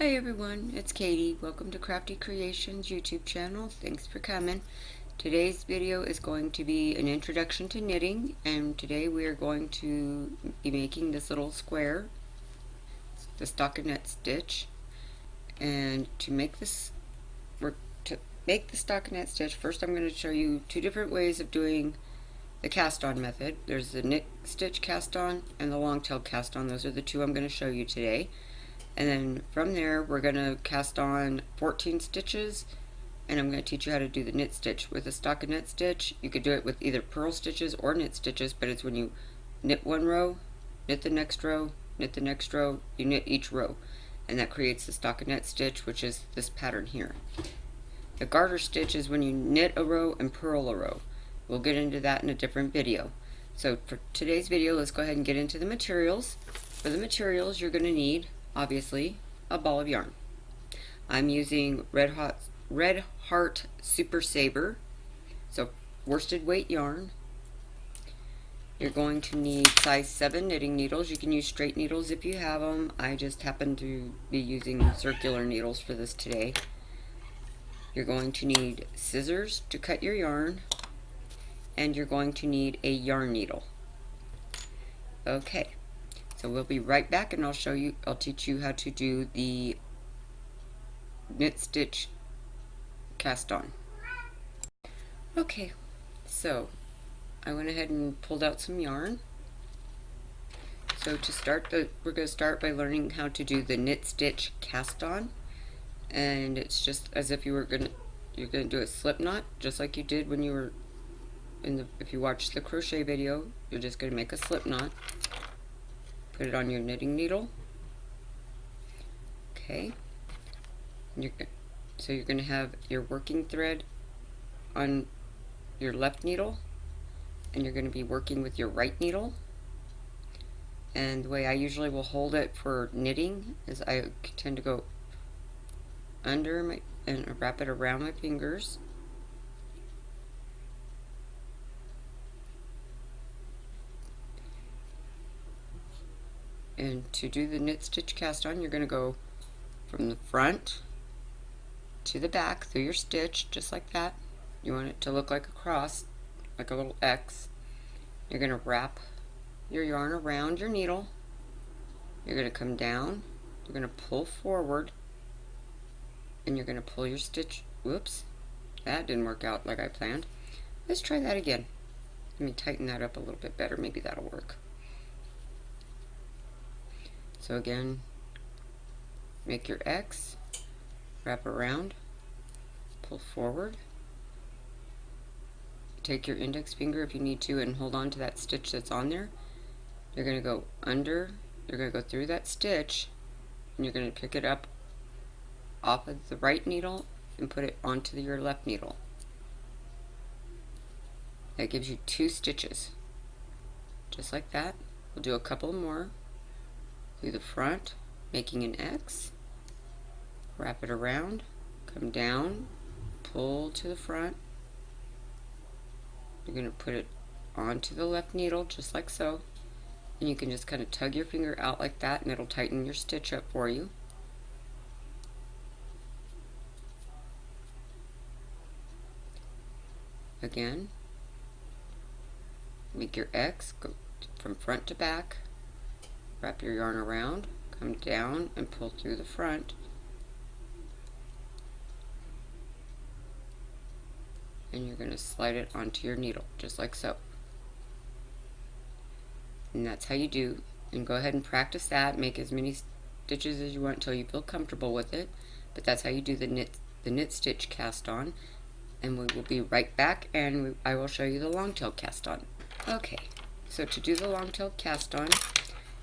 Hi everyone, it's Katie. Welcome to Crafty Creations YouTube channel. Thanks for coming. Today's video is going to be an introduction to knitting, and today we are going to be making this little square, the stockinette stitch. And to make the stockinette stitch, first I'm going to show you two different ways of doing the cast on method. There's the knit stitch cast on and the longtail cast on. Those are the two I'm going to show you today. And then from there we're going to cast on 14 stitches, and I'm going to teach you how to do the knit stitch. With a stockinette stitch, you could do it with either purl stitches or knit stitches, but it's when you knit one row, knit the next row, knit the next row, you knit each row, and that creates the stockinette stitch, which is this pattern here. The garter stitch is when you knit a row and purl a row. We'll get into that in a different video. So for today's video, let's go ahead and get into the materials. For the materials, you're going to need, obviously, a ball of yarn. I'm using Red Heart Super Saber, so worsted weight yarn. You're going to need size 7 knitting needles. You can use straight needles if you have them. I just happen to be using circular needles for this today. You're going to need scissors to cut your yarn, and you're going to need a yarn needle. Okay. So we'll be right back, and I'll teach you how to do the knit stitch cast on. Okay, so I went ahead and pulled out some yarn. So to start, we're going to start by learning how to do the knit stitch cast on, and it's just as if you're going to do a slip knot, just like you did when you were if you watched the crochet video. You're just going to make a slip knot. Put it on your knitting needle. Okay. So you're going to have your working thread on your left needle, and you're going to be working with your right needle. And the way I usually will hold it for knitting is I tend to go under and wrap it around my fingers. And to do the knit stitch cast on, you're going to go from the front to the back through your stitch, just like that. You want it to look like a cross, like a little X. You're going to wrap your yarn around your needle. You're going to come down, you're going to pull forward, and you're going to pull your stitch. Whoops, that didn't work out like I planned. Let's try that again. Let me tighten that up a little bit better. Maybe that'll work. So again, make your X, wrap around, pull forward, take your index finger if you need to and hold on to that stitch that's on there. You're going to go under, you're going to go through that stitch, and you're going to pick it up off of the right needle and put it onto your left needle. That gives you 2 stitches. Just like that. We'll do a couple more. Through the front, making an X, wrap it around, come down, pull to the front. You're going to put it onto the left needle just like so, and you can just kind of tug your finger out like that, and it'll tighten your stitch up for you. Again, make your X, go from front to back. Wrap your yarn around, come down and pull through the front. And you're going to slide it onto your needle, just like so. And that's how you do. And go ahead and practice that. Make as many stitches as you want until you feel comfortable with it. But that's how you do the knit stitch cast on. And we will be right back, and I will show you the longtail cast on. Okay, so to do the longtail cast on,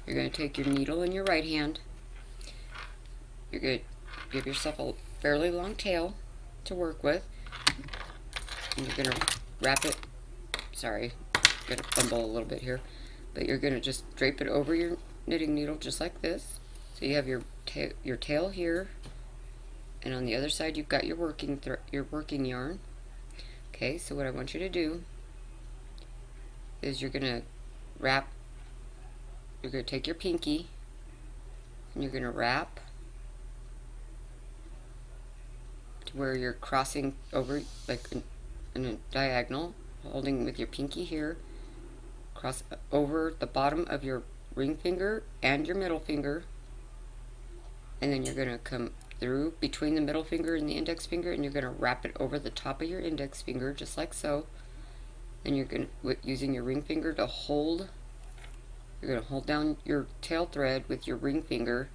you're going to take your needle in your right hand. You're going to give yourself a fairly long tail to work with. And you're going to wrap it, sorry, I'm going to fumble a little bit here, but you're going to just drape it over your knitting needle just like this. So you have your tail here, and on the other side you've got your working yarn. Okay, so what I want you to do is you're going to take your pinky, and you're going to wrap to where you're crossing over like in a diagonal, holding with your pinky here, cross over the bottom of your ring finger and your middle finger, and then you're going to come through between the middle finger and the index finger, and you're going to wrap it over the top of your index finger just like so. And you're going to, using your ring finger to hold, you're going to hold down your tail thread with your ring finger.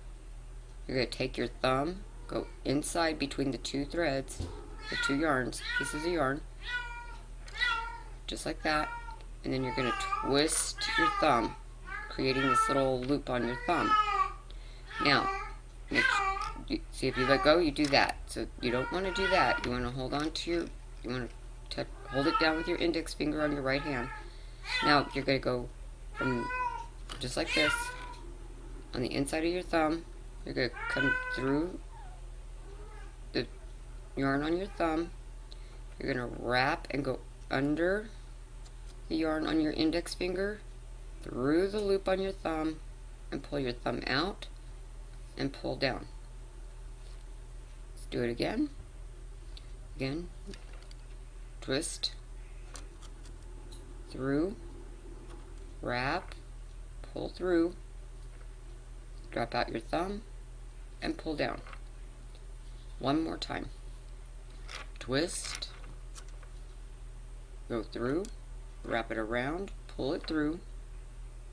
You're going to take your thumb, go inside between the two threads, the two yarns, pieces of yarn, just like that. And then you're going to twist your thumb, creating this little loop on your thumb. Now, see, if you let go, you do that. So you don't want to do that. You want to hold on to your, you want to hold it down with your index finger on your right hand. Now you're going to go from just like this on the inside of your thumb. You're going to come through the yarn on your thumb. You're going to wrap and go under the yarn on your index finger, through the loop on your thumb, and pull your thumb out and pull down. Let's do it again. Again, twist, through, wrap, pull through, drop out your thumb, and pull down. One more time. Twist, go through, wrap it around, pull it through,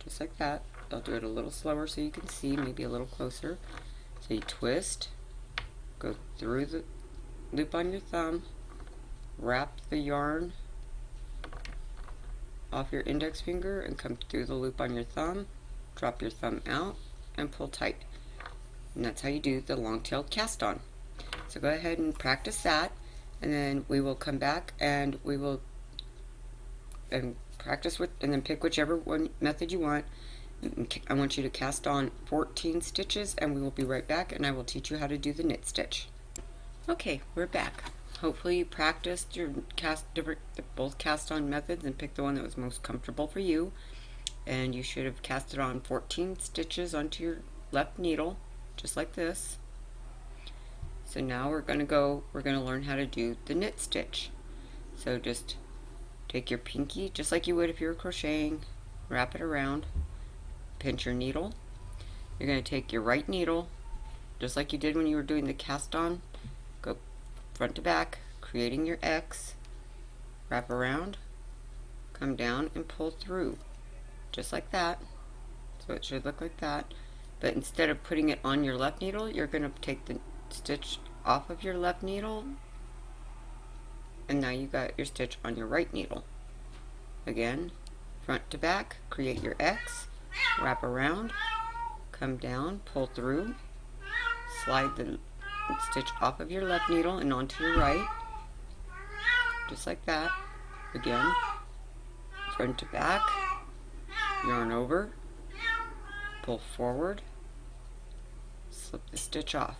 just like that. I'll do it a little slower so you can see, maybe a little closer. So you twist, go through the loop on your thumb, wrap the yarn off your index finger and come through the loop on your thumb, drop your thumb out, and pull tight. And that's how you do the Longtail Cast On. So go ahead and practice that, and then we will come back and we will practice with, and then pick whichever one method you want. I want you to cast on 14 stitches, and we will be right back, and I will teach you how to do the knit stitch. Okay, we're back. Hopefully you practiced your both cast on methods and picked the one that was most comfortable for you. And you should have casted on 14 stitches onto your left needle, just like this. So now we're going to learn how to do the knit stitch. So just take your pinky, just like you would if you were crocheting, wrap it around, pinch your needle. You're going to take your right needle, just like you did when you were doing the cast on, go front to back, creating your X, wrap around, come down and pull through, just like that. So it should look like that. But instead of putting it on your left needle, you're going to take the stitch off of your left needle, and now you got your stitch on your right needle. Again, front to back, create your X, wrap around, come down, pull through, slide the stitch off of your left needle and onto your right, just like that. Again, front to back, yarn over, pull forward, slip the stitch off.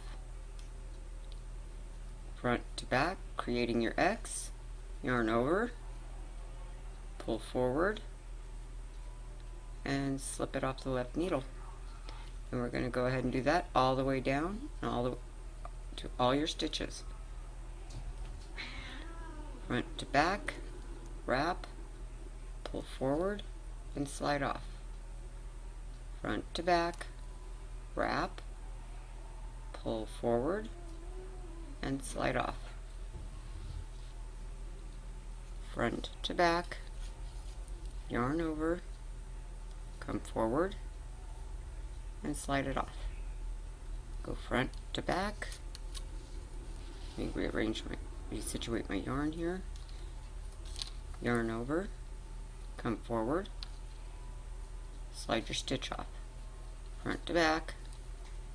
Front to back, creating your X, yarn over, pull forward, and slip it off the left needle. And we're going to go ahead and do that all the way down and to all your stitches. Front to back, wrap, pull forward, and slide off. Front to back, wrap, pull forward, and slide off. Front to back, yarn over, come forward, and slide it off. Go front to back. Let me resituate my yarn here. Yarn over, come forward, slide your stitch off. Front to back,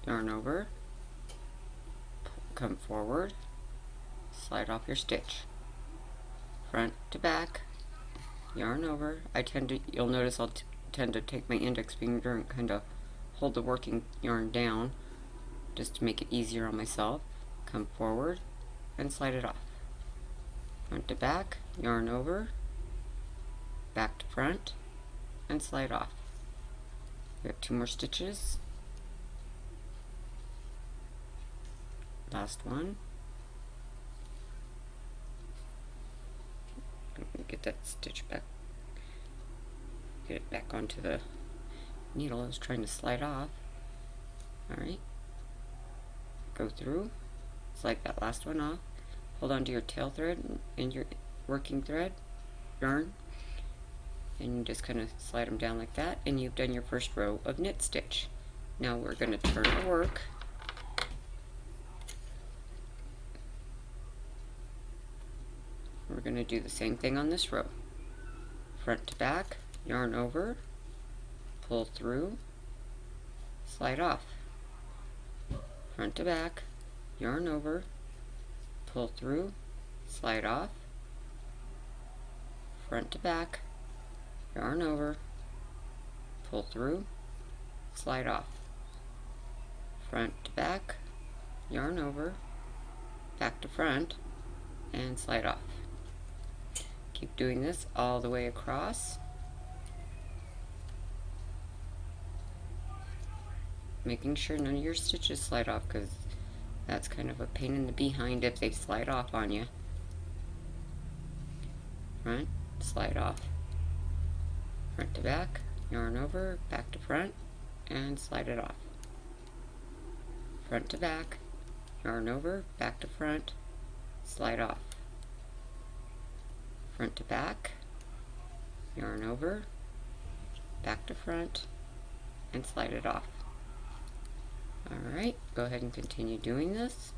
yarn over, come forward, slide off your stitch. Front to back, yarn over. You'll notice I'll tend to take my index finger and kind of hold the working yarn down just to make it easier on myself. Come forward and slide it off. Front to back, yarn over, back to front, and slide off. We have 2 more stitches. Last one. that stitch back, get it back onto the needle I was trying to slide off. Alright, go through, slide that last one off, hold on to your tail thread and your working thread, yarn, and you just kind of slide them down like that, and you've done your first row of knit stitch. Now we're going to turn our work. We're going to do the same thing on this row. Front to back, yarn over, pull through, slide off. Front to back, yarn over, pull through, slide off. Front to back, yarn over, pull through, slide off. Front to back, yarn over, back to front, and slide off. Keep doing this all the way across, making sure none of your stitches slide off, because that's kind of a pain in the behind if they slide off on you. Front, slide off. Front to back, yarn over, back to front, and slide it off. Front to back, yarn over, back to front, slide off. Front to back, yarn over, back to front, and slide it off. Alright, go ahead and continue doing this.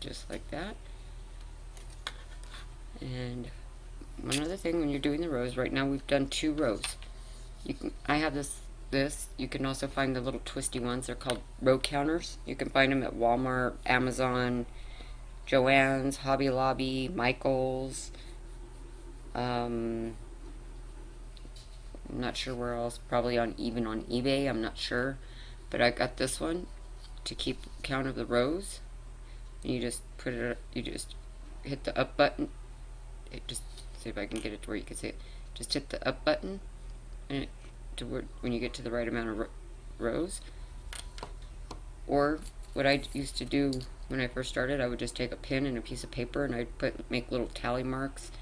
Just like that. And one other thing, when you're doing the rows, right now we've done 2 rows. I have this. You can also find the little twisty ones. They're called row counters. You can find them at Walmart, Amazon, Joann's, Hobby Lobby, Michael's. I'm not sure where else. Probably even on eBay. I'm not sure. But I got this one to keep count of the rows. And you just put it. You just hit the up button. Just see if I can get it to where you can see it. Just hit the up button, and to where, when you get to the right amount of rows. Or what I used to do when I first started, I would just take a pen and a piece of paper, and I'd make little tally marks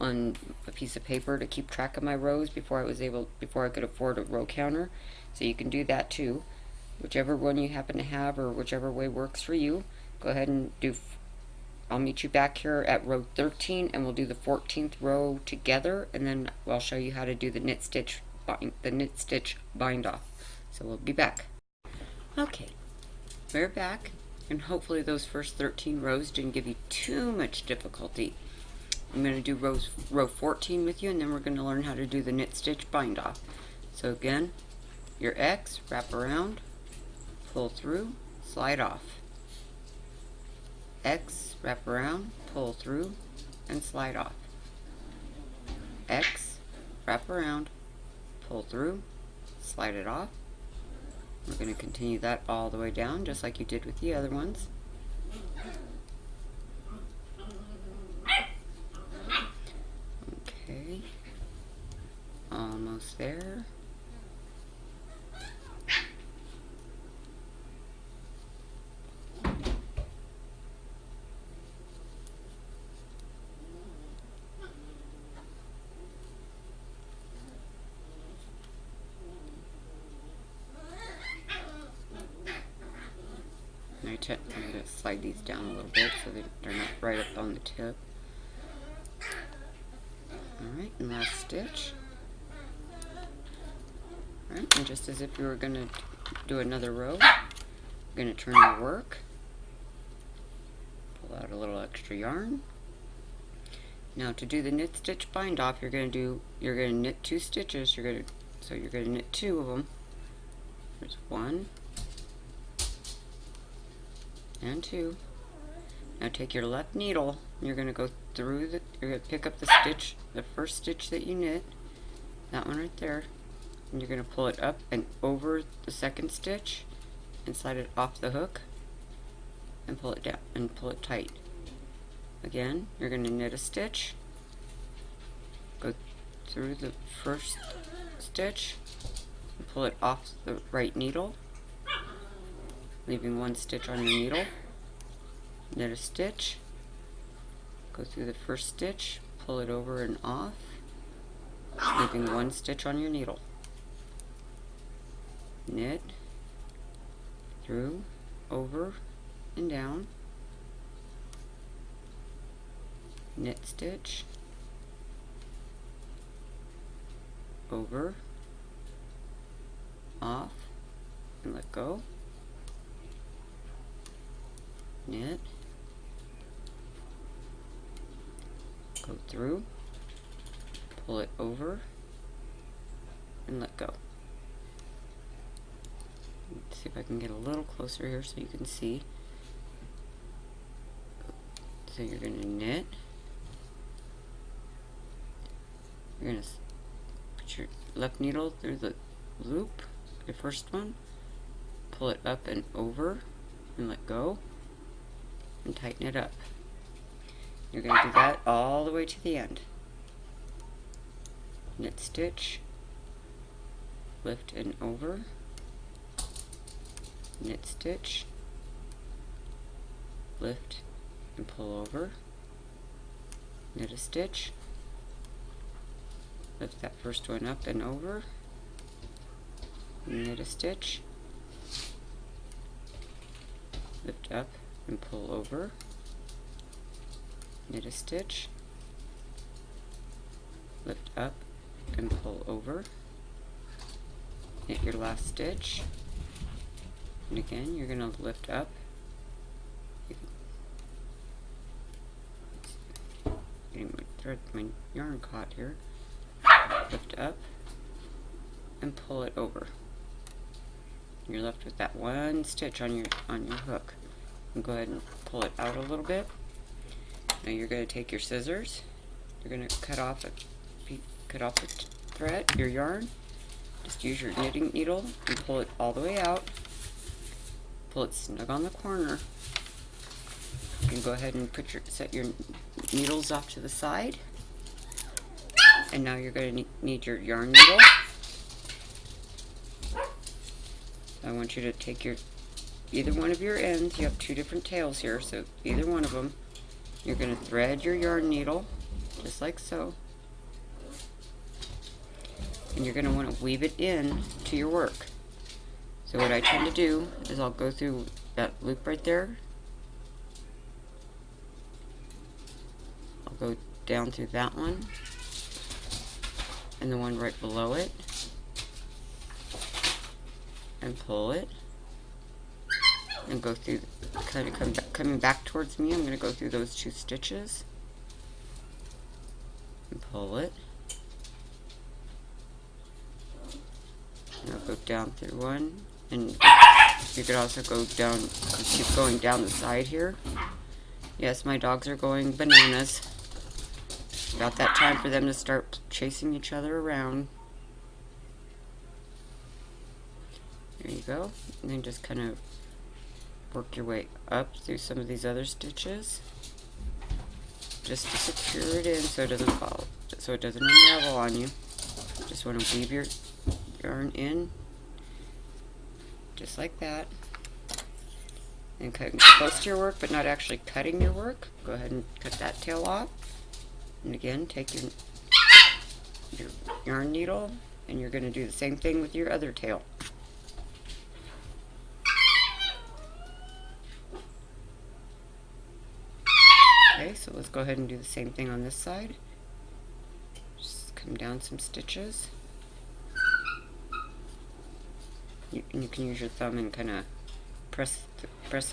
on a piece of paper to keep track of my rows before I could afford a row counter. So you can do that too, whichever one you happen to have, or whichever way works for you. Go ahead and do. I'll meet you back here at row 13, and we'll do the 14th row together, and then I'll show you how to do the knit stitch bind off. So we'll be back. Okay, we're back, and hopefully those first 13 rows didn't give you too much difficulty. I'm going to do row 14 with you, and then we're going to learn how to do the knit stitch bind off. So again, your X, wrap around, pull through, slide off. X, wrap around, pull through, and slide off. X, wrap around, pull through, slide it off. We're going to continue that all the way down, just like you did with the other ones. Okay, almost there. I'm going to slide these down a little bit so that they're not right up on the tip. Alright, and last stitch. Alright, and just as if you were going to do another row, you're going to turn your work, pull out a little extra yarn. Now to do the knit stitch bind off, you're going to knit 2 stitches. You're going to knit 2 of them. There's 1 and 2. Now take your left needle, and you're going to go through you're going to pick up the stitch, the first stitch that you knit, that one right there, and you're going to pull it up and over the second stitch and slide it off the hook and pull it down and pull it tight. Again, you're going to knit a stitch, through the first stitch and pull it off the right needle, leaving one stitch on your needle. Knit a stitch, go through the first stitch, pull it over and off, leaving one stitch on your needle. Knit, through, over, and down. Knit stitch, over, off, and let go. Knit, go through, pull it over, and let go. Let's see if I can get a little closer here so you can see. So you're going to knit. You're going to put your left needle through the loop, the first one, pull it up and over, and let go, and tighten it up. You're going to do that all the way to the end. Knit stitch, lift and over, knit stitch, lift and pull over, knit a stitch, lift that first one up and over, knit a stitch, lift up and pull over, knit a stitch, lift up and pull over, knit your last stitch, and again you're going to lift up, getting my yarn caught here, lift up and pull it over. You're left with that one stitch on your hook. And go ahead and pull it out a little bit. Now you're going to take your scissors. You're going to cut off the thread, your yarn. Just use your knitting needle and pull it all the way out. Pull it snug on the corner. You can go ahead and set your needles off to the side. And now you're going to need your yarn needle. I want you to take either one of your ends. You have two different tails here, so either one of them, you're going to thread your yarn needle, just like so. And you're going to want to weave it in to your work. So what I tend to do is I'll go through that loop right there. I'll go down through that one, and the one right below it, and pull it, and go through, coming back towards me, I'm going to go through those two stitches, and pull it, and I'll go down through one, and you could also go down, keep going down the side here. Yes, my dogs are going bananas. About that time for them to start chasing each other around. There you go. And then just kind of work your way up through some of these other stitches, just to secure it in so it doesn't fall, so it doesn't unravel on you. Just want to weave your yarn in, just like that. And cut close to your work, but not actually cutting your work. Go ahead and cut that tail off. And again, take your yarn needle, and you're going to do the same thing with your other tail. Okay, so let's go ahead and do the same thing on this side. Just come down some stitches. And you can use your thumb and kind of press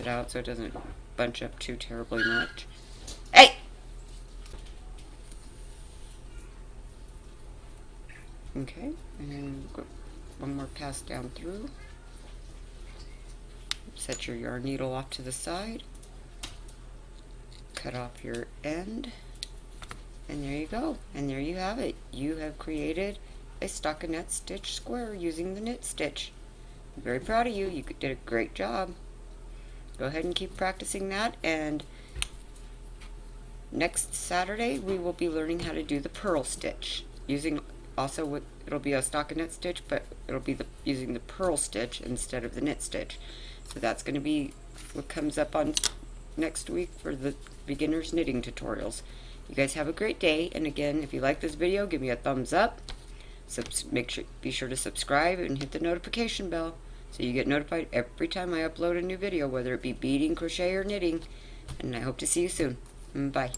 it out so it doesn't bunch up too terribly much. Hey! Okay, and then go one more pass down through. Set your yarn needle off to the side. Cut off your end. And there you go. And there you have it. You have created a stockinette stitch square using the knit stitch. I'm very proud of you. You did a great job. Go ahead and keep practicing that, and next Saturday we will be learning how to do the purl stitch. using also what it'll be a stockinette stitch, but it'll be using the purl stitch instead of the knit stitch. So that's going to be what comes up on next week for the beginners knitting tutorials. You guys have a great day, and again, if you like this video, give me a thumbs up. Be sure to subscribe and hit the notification bell so you get notified every time I upload a new video, whether it be beading, crochet, or knitting. And I hope to see you soon. Bye.